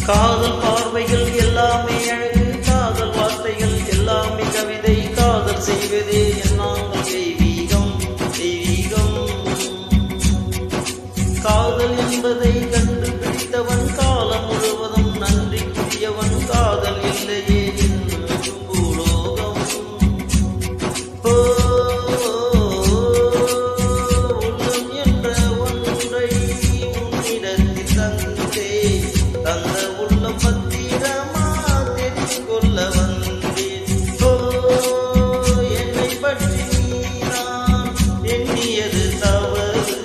காதல் பார்வைகள் எல்லாமே அழகு, காதல் வார்த்தைகள் எல்லாமே கவிதை, காதல் செய்வதே என்னாங்கள் தெய்வீகம் தெய்வீகம். காதல் என்பதை கண்டுபிடித்தவன் காலம் முழுவதும் நன்றிக்குரியவன், காதல் இல்லையே என்னும் பூலோகம். உள்ளம் என்ற ஒன்றை உன்னிடத்தில் தந்தே, தந்த உள்ளம் பத்திரமா தெரிந்து கொள்ள வந்தேன். என்னை பற்றி நீதான் எண்ணியது தவறு,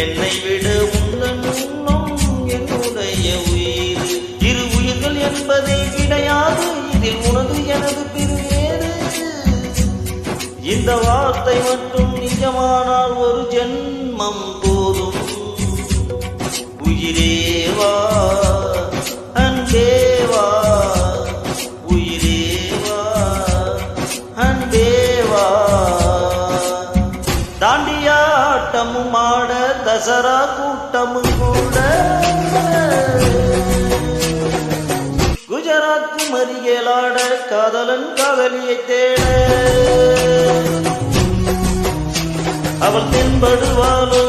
என்னை விட உந்தன் உள்ளம் என்னுடைய உயிர். இரு உயிர்கள் என்பதே கிடையாது, இதில் உனது எனது பிரிவேறு. இந்த வார்த்தை மட்டும் நிஜமானால் ஒரு ஜென்மம் போதும். உயிரேவா அன்பேவா, உயிரேவா அன்பேவா. தாண்டியாட்டமும் ஆட தசரா கூட்டமும் கூட, குஜராத் மறியலாட காதலன் காதலியை தேட, அவள் தென்படுவாளோ